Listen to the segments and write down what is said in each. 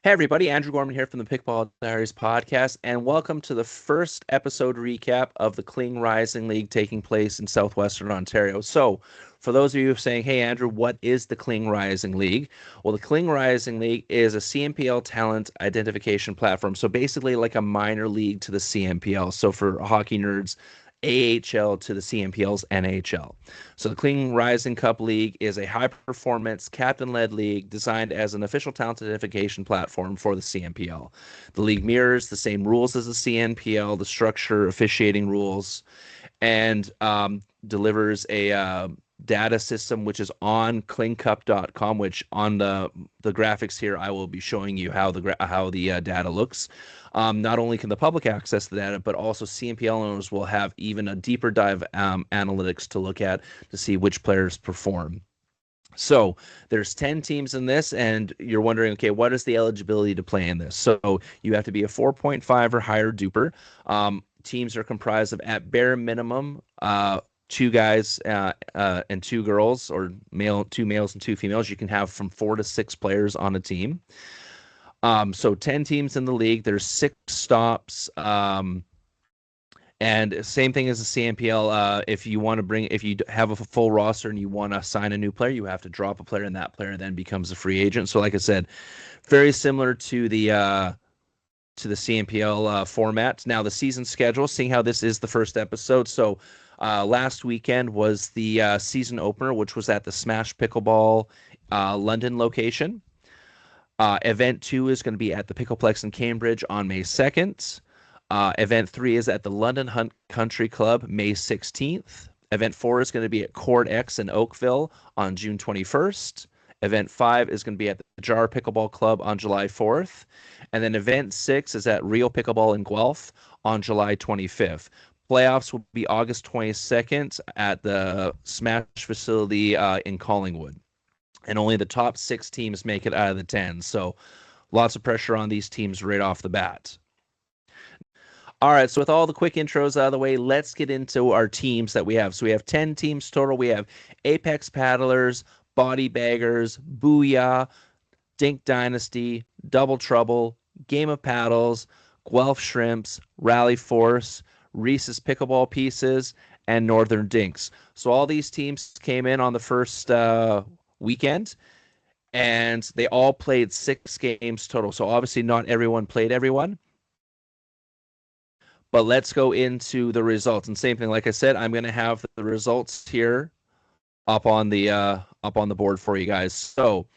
Hey everybody, Andrew Gorman here from the Pickleball Diaries Podcast, and welcome to the first episode recap of the Kling Rising League taking place in southwestern Ontario. So, for those of you saying, hey Andrew, what is the Kling Rising League? Well, the Kling Rising League is a CNPL talent identification platform. So basically like a minor league to the CNPL. So for hockey nerds, AHL to the CNPL's NHL. So the Kling Rising Cup League is a high-performance, captain-led league designed as an official talent identification platform for the CNPL. The league mirrors the same rules as the CNPL, the structure, officiating rules, and delivers a data system which is on klingcup.com, which on the graphics here I will be showing you how the data looks. Not only can the public access the data, but also CNPL owners will have even a deeper dive analytics to look at to see which players perform. So there's 10 teams in this, and you're wondering, okay, what is the eligibility to play in this? So you have to be a 4.5 or higher duper. Teams are comprised of, at bare minimum, two guys and two girls, or two males and two females. You can have from 4 to 6 players on a team. So 10 teams in the league. There's 6 stops. And same thing as the CNPL. If you have a full roster and you want to sign a new player, you have to drop a player, and that player then becomes a free agent. So, like I said, very similar to the CNPL format. Now, the season schedule, seeing how this is the first episode. So, last weekend was the season opener, which was at the Smash Pickleball London location. Event 2 is going to be at the Pickleplex in Cambridge on May 2nd. Event 3 is at the London Hunt Country Club May 16th. Event 4 is going to be at Court X in Oakville on June 21st. Event 5 is going to be at the Jar Pickleball Club on July 4th. And then Event 6 is at Rio Pickleball in Guelph on July 25th. Playoffs will be August 22nd at the Smash facility in Collingwood. And only the top 6 teams make it out of the 10. So lots of pressure on these teams right off the bat. All right, so with all the quick intros out of the way, let's get into our teams that we have. So we have 10 teams total. We have Apex Paddlers, Body Baggers, Booyah, Dink Dynasty, Double Trouble, Game of Paddles, Guelph Shrimps, Rally Force, Reese's Pickleball Pieces, and Northern Dinks. So all these teams came in on the first weekend, and they all played 6 games total. So obviously not everyone played everyone. But let's go into the results. And same thing, like I said, I'm going to have the results here up on the board for you guys. So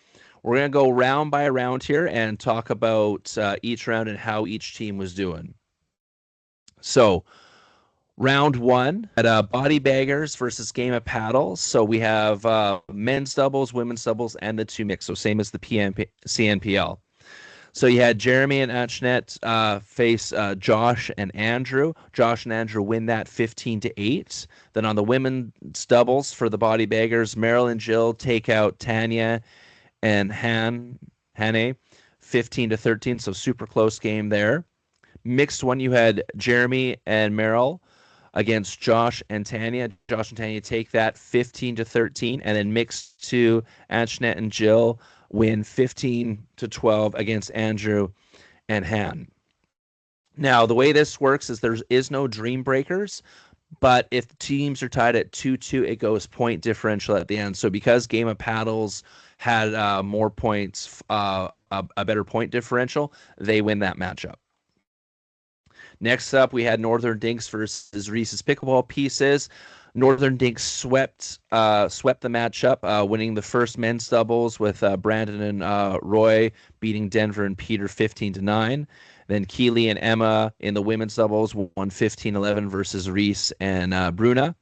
we're going to go round by round here and talk about each round and how each team was doing. So round 1 at Body Baggers versus Game of Paddles. So we have men's doubles, women's doubles, and the 2 mix. So same as the CNPL. So you had Jeremy and Antoinette face Josh and Andrew. Josh and Andrew win that 15-8. Then on the women's doubles for the Body Baggers, Meryl and Jill take out Tanya and Hannah 15-13. So super close game there. Mixed one, you had Jeremy and Meryl against Josh and Tanya. Josh and Tanya take that 15-13. And then mixed 2, Antoinette and Jill win 15-12 against Andrew and Han. Now, the way this works is there is no dream breakers, but if the teams are tied at 2-2, it goes point differential at the end. So because Game of Paddles had more points, a better point differential, they win that matchup. Next up, we had Northern Dinks versus Reese's Pickleball Pieces. Northern Dinks swept the matchup, winning the first men's doubles with Brandon and Roy beating Denver and Peter 15-9. Then Keely and Emma in the women's doubles won 15-11 versus Reese and Bruna.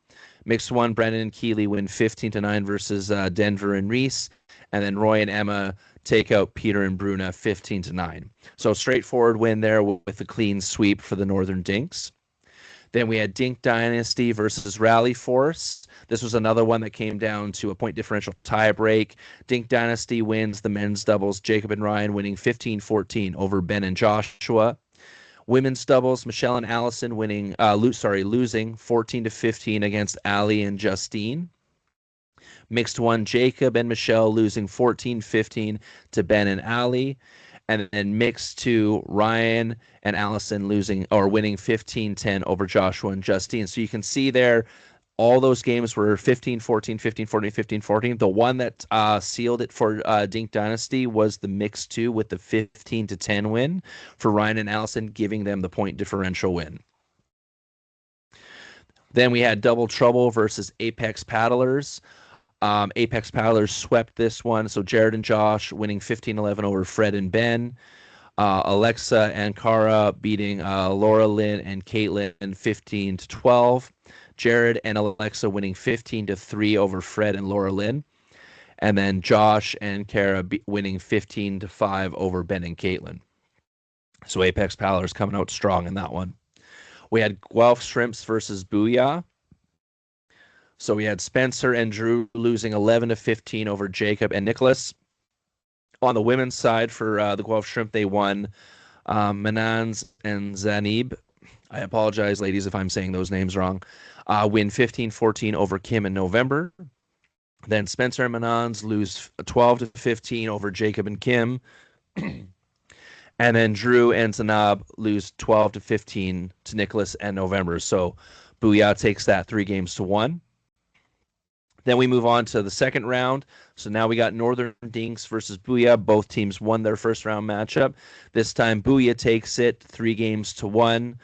Mixed one, Brandon and Keely win 15-9 versus Denver and Reese. And then Roy and Emma take out Peter and Bruna 15-9. So straightforward win there with a clean sweep for the Northern Dinks. Then we had Dink Dynasty versus Rally Force. This was another one that came down to a point differential tie break. Dink Dynasty wins the men's doubles, Jacob and Ryan winning 15-14 over Ben and Joshua. Women's doubles, Michelle and Allison losing 14-15 against Ali and Justine. Mixed one, Jacob and Michelle losing 14-15 to Ben and Ali. And then mixed 2, Ryan and Allison winning 15-10 over Joshua and Justine. So you can see there, all those games were 15-14, 15-14, 15-14. The one that sealed it for Dink Dynasty was the mixed 2 with the 15-10 win for Ryan and Allison, giving them the point differential win. Then we had Double Trouble versus Apex Paddlers. Apex Paddlers swept this one. So Jared and Josh winning 15-11 over Fred and Ben. Alexa and Cara beating Laura Lynn and Caitlin 15-12. Jared and Alexa winning 15-3 over Fred and Laura Lynn. And then Josh and Cara winning 15-5 over Ben and Caitlin. So Apex Paddlers coming out strong in that one. We had Guelph Shrimps versus Booyah. So we had Spencer and Drew losing 11-15 over Jacob and Nicholas. On the women's side for the Guelph Shrimp, they won Manans and Zanib. I apologize, ladies, if I'm saying those names wrong. Win 15-14 over Kim in November. Then Spencer and Manans lose 12-15 over Jacob and Kim. And then Drew and Zanab lose 12-15 to Nicholas and November. So Booyah takes that 3-1. Then we move on to the second round. So now we got Northern Dinks versus Booyah. Both teams won their first round matchup. This time Booyah takes it 3-1,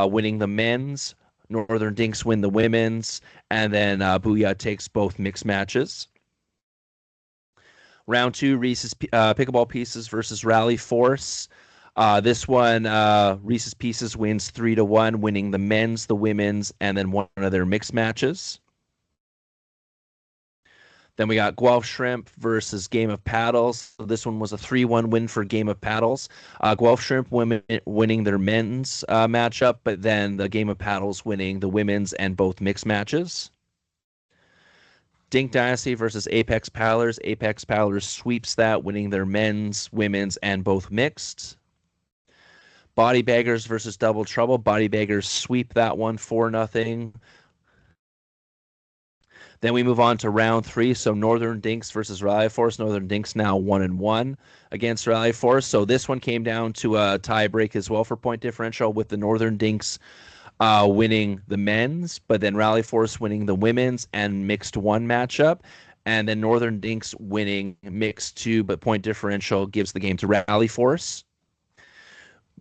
winning the men's. Northern Dinks win the women's. And then Booyah takes both mixed matches. Round 2, Reese's Pickleball Pieces versus Rally Force. This one, Reese's Pieces wins 3-1, winning the men's, the women's, and then one of their mixed matches. Then we got Guelph Shrimp versus Game of Paddles. So this one was a 3-1 win for Game of Paddles. Guelph Shrimp winning their men's matchup, but then the Game of Paddles winning the women's and both mixed matches. Dink Dynasty versus Apex Paddlers. Apex Paddlers sweeps that, winning their men's, women's, and both mixed. Body Baggers versus Double Trouble. Body Baggers sweep that one 4-0. Then we move on to round 3. So Northern Dinks versus Rally Force. Northern Dinks now 1-1 against Rally Force. So this one came down to a tie break as well for point differential, with the Northern Dinks winning the men's, but then Rally Force winning the women's and mixed 1 matchup. And then Northern Dinks winning mixed 2, but point differential gives the game to Rally Force.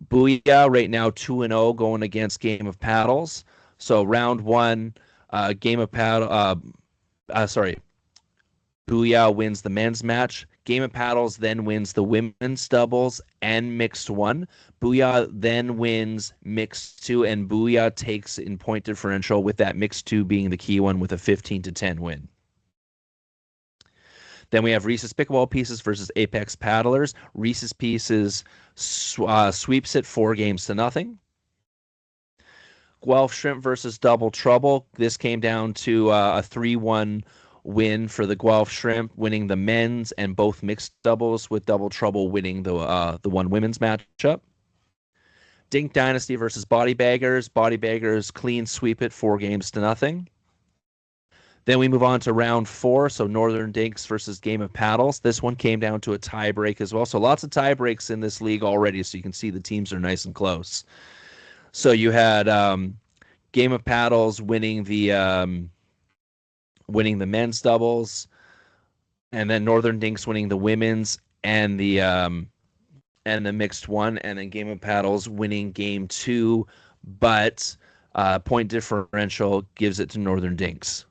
Booyah right now 2-0 going against Game of Paddles. So round 1, Game of Paddle. Booyah wins the men's match. Game of Paddles then wins the women's doubles and mixed 1. Booyah then wins mixed 2, and Booyah takes in point differential, with that mixed 2 being the key one with a 15-10 win. Then we have Reese's Pickleball Pieces versus Apex Paddlers. Reese's Pieces sweeps it 4-0. Guelph Shrimp versus Double Trouble. This came down to a 3-1 win for the Guelph Shrimp, winning the men's and both mixed doubles, with Double Trouble winning the one women's matchup. Dink Dynasty versus Body Baggers. Body Baggers clean sweep it 4-0. Then we move on to round 4. So Northern Dinks versus Game of Paddles. This one came down to a tie break as well. So lots of tie breaks in this league already. So you can see the teams are nice and close. So you had Game of Paddles winning the men's doubles, and then Northern Dinks winning the women's and the mixed 1, and then Game of Paddles winning game 2, but point differential gives it to Northern Dinks.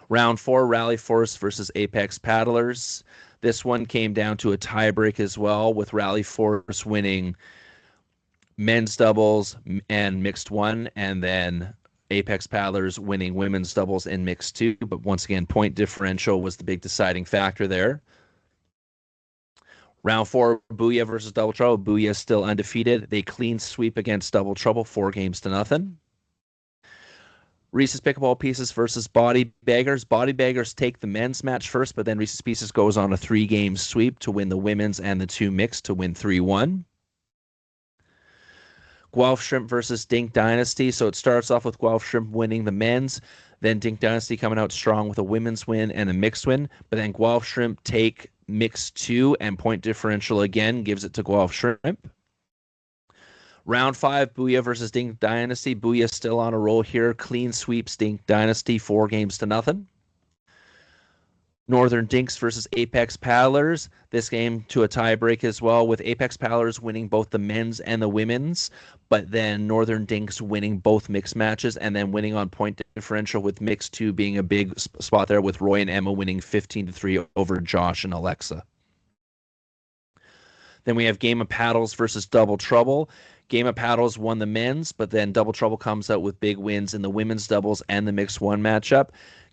Round 4, Rally Force versus Apex Paddlers. This one came down to a tiebreak as well, with Rally Force winning men's doubles and mixed 1, and then Apex Paddlers winning women's doubles and mixed 2. But once again, point differential was the big deciding factor there. Round 4, Booyah versus Double Trouble. Booyah still undefeated. They clean sweep against Double Trouble 4-0. Reese's Pickleball Pieces versus Body Baggers. Body Baggers take the men's match first, but then Reese's Pieces goes on a 3-game sweep to win the women's and the 2 mixed to win 3-1. Guelph Shrimp versus Dink Dynasty. So it starts off with Guelph Shrimp winning the men's, then Dink Dynasty coming out strong with a women's win and a mixed win, but then Guelph Shrimp take mixed 2, and point differential again gives it to Guelph Shrimp. Round 5, Booyah versus Dink Dynasty. Booyah still on a roll here. Clean sweeps Dink Dynasty, 4-0. Northern Dinks versus Apex Paddlers. This game to a tiebreak as well, with Apex Paddlers winning both the men's and the women's, but then Northern Dinks winning both mixed matches and then winning on point differential, with mixed 2 being a big spot there, with Roy and Emma winning 15-3 over Josh and Alexa. Then we have Game of Paddles versus Double Trouble. Game of Paddles won the men's, but then Double Trouble comes out with big wins in the women's doubles and the mixed 1 matchup.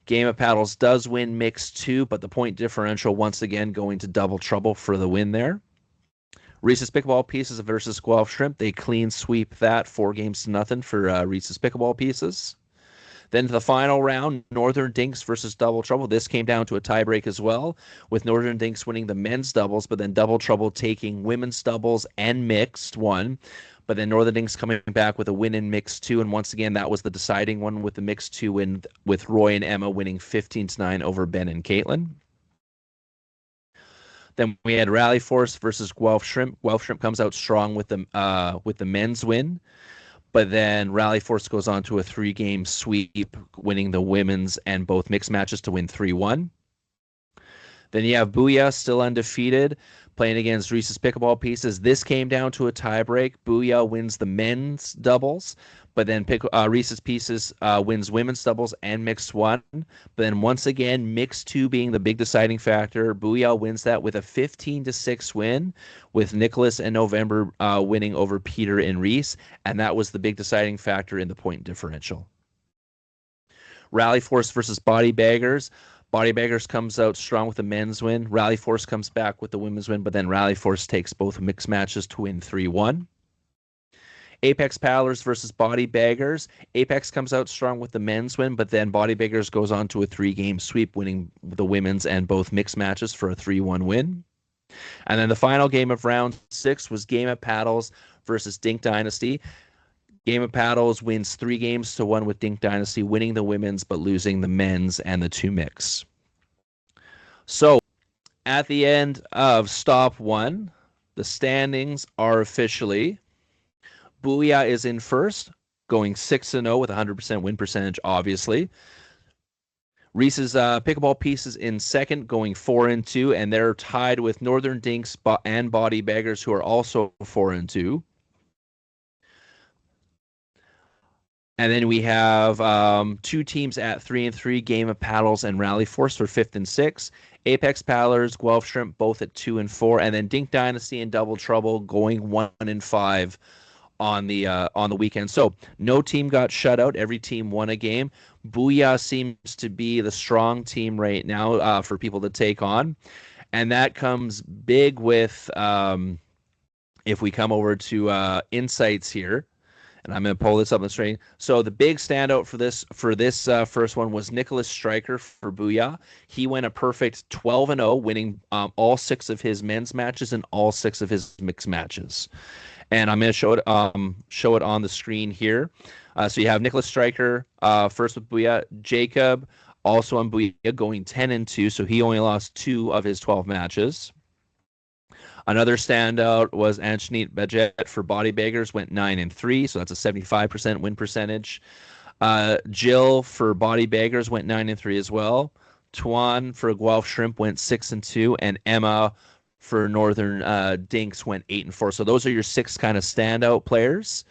Game of Paddles does win mixed 2, but the point differential once again going to Double Trouble for the win there. Reese's Pickleball Pieces versus Guelph Shrimp. They clean sweep that, 4-0 for Reese's Pickleball Pieces. Then to the final round, Northern Dinks versus Double Trouble. This came down to a tiebreak as well, with Northern Dinks winning the men's doubles, but then Double Trouble taking women's doubles and mixed 1. But then Northern Dinks coming back with a win in mixed 2, and once again, that was the deciding one with the mixed 2 win, with Roy and Emma winning 15-9 over Ben and Caitlin. Then we had Rally Force versus Guelph Shrimp. Guelph Shrimp comes out strong with the men's win, but then Rally Force goes on to a 3-game sweep, winning the women's and both mixed matches to win 3-1. Then you have Booyah, still undefeated, playing against Reese's Pickleball Pieces. This came down to a tiebreak. Booyah wins the men's doubles, but then Reese's Pieces wins women's doubles and mixed 1. But then once again, mixed 2 being the big deciding factor. Booyah wins that with a 15-6 win, with Nicholas and November winning over Peter and Reese, and that was the big deciding factor in the point differential. Rally Force versus Body Baggers. Body Baggers comes out strong with the men's win. Rally Force comes back with the women's win, but then Rally Force takes both mixed matches to win 3-1. Apex Paddlers versus Body Baggers. Apex comes out strong with the men's win, but then Body Baggers goes on to a 3-game sweep, winning the women's and both mixed matches for a 3-1 win. And then the final game of round 6 was Game of Paddles versus Dink Dynasty. Game of Paddles wins 3-1 with Dink Dynasty, winning the women's but losing the men's and the 2 mix. So at the end of stop 1, the standings are officially: Booyah is in first, going 6-0 with 100% win percentage, obviously. Reese's Pickleball Pieces in second, going 4-2, and they're tied with Northern Dinks and Body Baggers, who are also 4-2. And then we have 2 teams at 3-3, Game of Paddles and Rally Force for 5th and 6th. Apex Paddlers, Guelph Shrimp, both at 2 and 4, and then Dink Dynasty and Double Trouble going 1 and 5 on the weekend. So no team got shut out. Every team won a game. Booyah seems to be the strong team right now for people to take on, and that comes big with if we come over to insights here. And I'm going to pull this up on the screen. So the big standout for this first one was Nicholas Stryker for Booyah. He went a perfect 12-0, winning all 6 of his men's matches and all 6 of his mixed matches. And I'm going to show it on the screen here. So you have Nicholas Stryker first with Booyah. Jacob also on Booyah, going 10-2, so he only lost 2 of his 12 matches. Another standout was Anjanit Bajet for Body Baggers, went 9-3, so that's a 75% win percentage. Jill for Body Baggers went 9-3 as well. Tuan for Guelph Shrimp went 6-2, and Emma for Northern Dinks went 8-4. So those are your 6 kind of standout players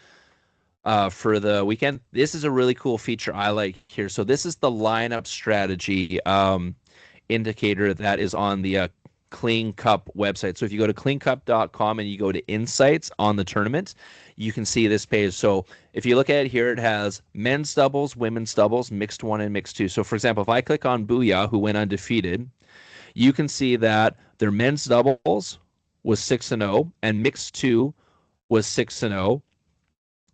for the weekend. This is a really cool feature I like here. So this is the lineup strategy indicator that is on the Clean Cup website. So if you go to cleancup.com and you go to insights on the tournament, you can see this page. So if you look at it here, it has men's doubles, women's doubles, mixed 1 and mixed 2. So for example, if I click on Booyah, who went undefeated, you can see that their men's doubles was 6-0 and mixed 2 was 6-0.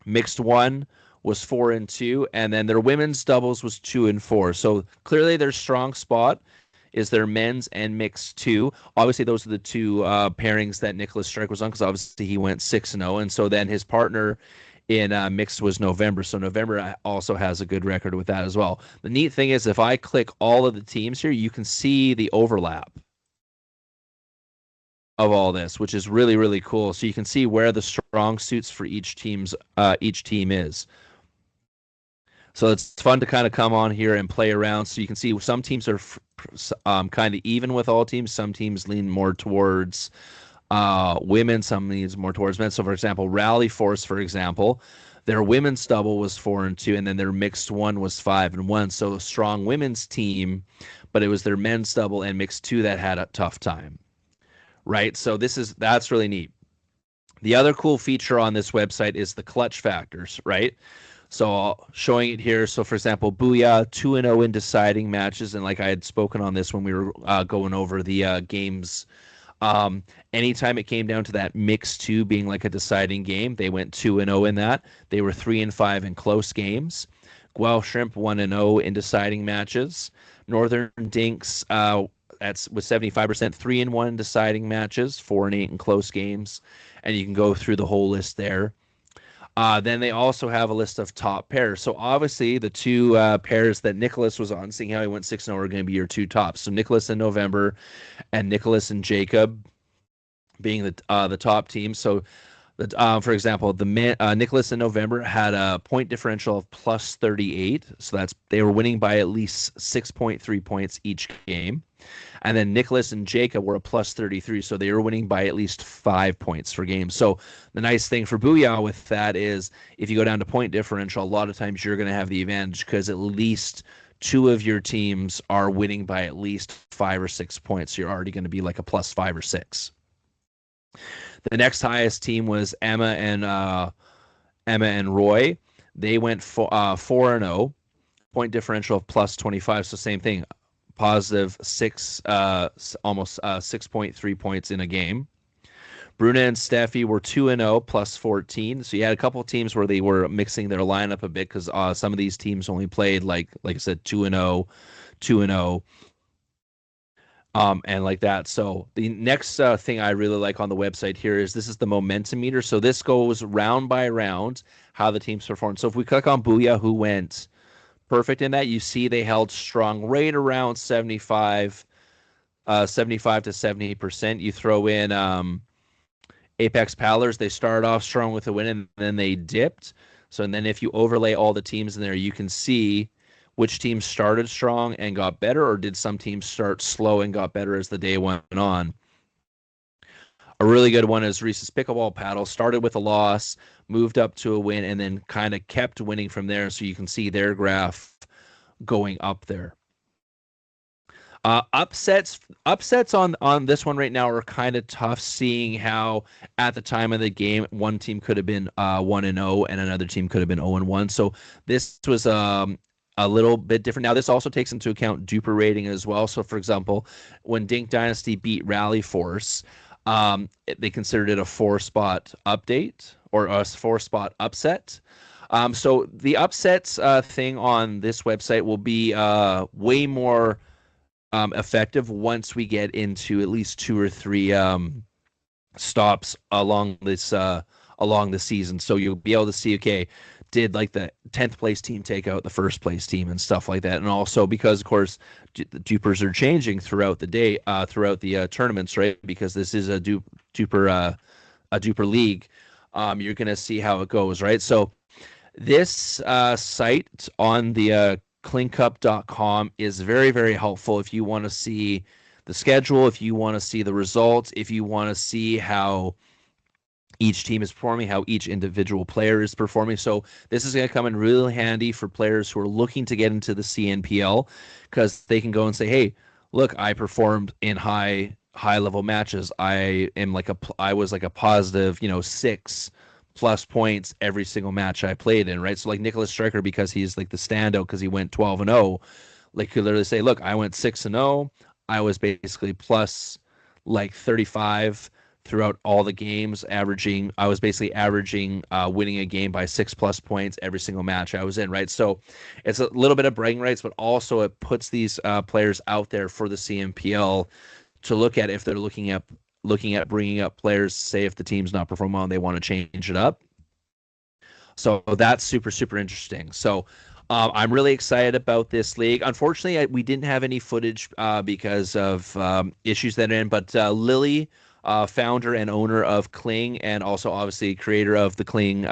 Mixed 1 was 4-2, and then their women's doubles was 2-4. So clearly their strong spot is their men's and mixed 2. Obviously, those are the 2 pairings that Nicholas Stryker was on, because obviously he went 6-0, and so then his partner in mixed was November. So November also has a good record with that as well. The neat thing is, if I click all of the teams here, you can see the overlap. of all this, which is really, really cool. So you can see where the strong suits for each team is. So it's fun to kind of come on here and play around. So you can see some teams are kind of even with all teams. Some teams lean more towards women, some leans more towards men. So for example, Rally Force, for example, their women's double was 4-2, and then their mixed one was 5-1. So a strong women's team, but it was their men's double and mixed two that had a tough time. Right. So that's really neat. The other cool feature on this website is the clutch factors, right? So showing it here. So for example, Booyah 2-0 in deciding matches, and like I had spoken on this when we were going over the games. Anytime it came down to that mix two being like a deciding game, they went 2-0 in that. They were 3-5 in close games. Guelph Shrimp 1-0 in deciding matches. Northern Dinks that's with 75%, 3-1 in deciding matches, 4-8 in close games, and you can go through the whole list there. Then they also have a list of top pairs. So obviously the two pairs that Nicholas was on, seeing how he went 6-0, are going to be your two tops. So Nicholas in November and Nicholas and Jacob being the top team. So for example, Nicholas in November had a point differential of plus 38. So they were winning by at least 6.3 points each game. And then Nicholas and Jacob were a plus 33, so they were winning by at least 5 points per game. So the nice thing for Booyah with that is if you go down to point differential, a lot of times you're going to have the advantage because at least two of your teams are winning by at least 5 or 6 points. So you're already going to be like a plus 5 or 6. The next highest team was Emma and Roy. They went 4-0, point differential of plus 25. So same thing. Positive almost 6.3 points in a game. Bruna and Steffi were 2-0 plus 14. So you had a couple of teams where they were mixing their lineup a bit because some of these teams only played like I said 2-0, 2-0, and like that. So the next thing I really like on the website here is this is the momentum meter. So this goes round by round how the teams performed. So if we click on Booyah, who went perfect in that, you see they held strong right around 75 to 70%. You throw in Apex Paddlers, they started off strong with a win and then they dipped. So and then if you overlay all the teams in there, you can see which teams started strong and got better, or did some teams start slow and got better as the day went on. A really good one is Reese's Pickleball Paddle. Started with a loss, moved up to a win, and then kind of kept winning from there. So you can see their graph going up there. Upsets on this one right now are kind of tough, seeing how at the time of the game one team could have been 1-0 and another team could have been 0-1. So this was a little bit different. Now this also takes into account duper rating as well. So for example, when Dink Dynasty beat Rally Force, they considered it a 4-spot update or a 4-spot upset. So the upsets thing on this website will be way more effective once we get into at least 2 or 3 stops along the season. So you'll be able to see, okay, did like the 10th place team take out the first place team and stuff like that. And also because of course the dupers are changing throughout the day, throughout the tournaments, right? Because this is a duper league. You're going to see how it goes, right? So this site on the cleancup.com is very, very helpful if you want to see the schedule, if you want to see the results, if you want to see how each team is performing, how each individual player is performing. So this is going to come in really handy for players who are looking to get into the CNPL, because they can go and say, hey, look, I performed in high level matches. I was like a positive, 6+ points every single match I played in, right? So like Nicholas Stryker, because he's like the standout because he went 12-0, like could literally say, look, I went 6-0. I was basically plus like 35 throughout all the games, I was basically averaging winning a game by 6+ points every single match I was in, right? So it's a little bit of bragging rights, but also it puts these players out there for the CNPL to look at if they're looking at bringing up players, say if the team's not performing well and they want to change it up. So that's super, super interesting. So I'm really excited about this league. Unfortunately, we didn't have any footage because of issues that are in, but Lily founder and owner of Kling, and also obviously creator of the Kling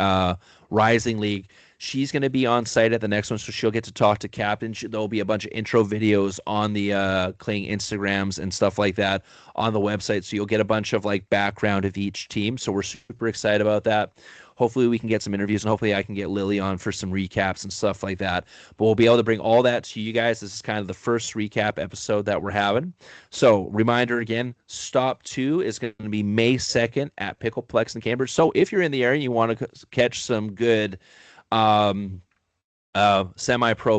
Rising League. She's going to be on site at the next one, so she'll get to talk to captain. There'll be a bunch of intro videos on the Kling Instagrams and stuff like that on the website, so you'll get a bunch of like background of each team. So we're super excited about that. Hopefully we can get some interviews, and hopefully I can get Lily on for some recaps and stuff like that. But we'll be able to bring all that to you guys. This is kind of the first recap episode that we're having. So reminder again, Stop 2 is going to be May 2nd at Pickleplex in Cambridge. So if you're in the area and you want to catch some good semi-pro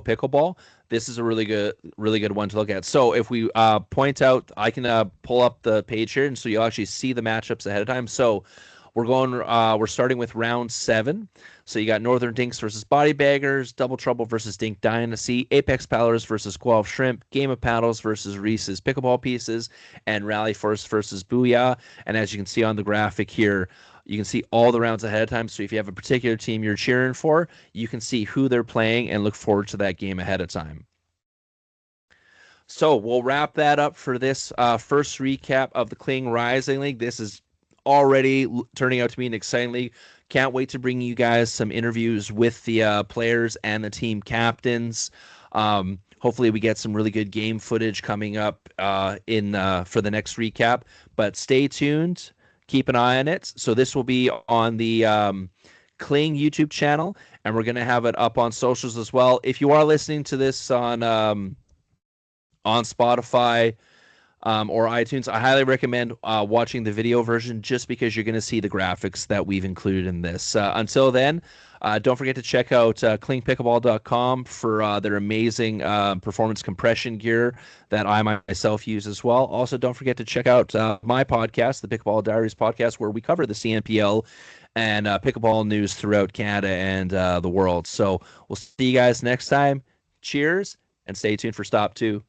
pickleball, this is a really good one to look at. So if we point out, I can pull up the page here, and so you'll actually see the matchups ahead of time. So we're starting with round 7. So you got Northern Dinks versus Body Baggers, Double Trouble versus Dink Dynasty, Apex Paddlers versus Guelph Shrimp, Game of Paddles versus Reese's Pickleball Pieces, and Rally Force versus Booyah. And as you can see on the graphic here, you can see all the rounds ahead of time. So if you have a particular team you're cheering for, you can see who they're playing and look forward to that game ahead of time. So we'll wrap that up for this first recap of the Kling Rising League. This is already turning out to be an exciting league. Can't wait to bring you guys some interviews with the players and the team captains. Hopefully we get some really good game footage coming up for the next recap. But stay tuned. Keep an eye on it. So this will be on the Kling YouTube channel, and we're going to have it up on socials as well. If you are listening to this on Spotify or iTunes, I highly recommend watching the video version, just because you're going to see the graphics that we've included in this. Until then, don't forget to check out klingpickleball.com for their amazing performance compression gear that I myself use as well. Also, don't forget to check out my podcast, the Pickleball Diaries Podcast, where we cover the CNPL and pickleball news throughout Canada and the world. So we'll see you guys next time. Cheers, and stay tuned for Stop 2.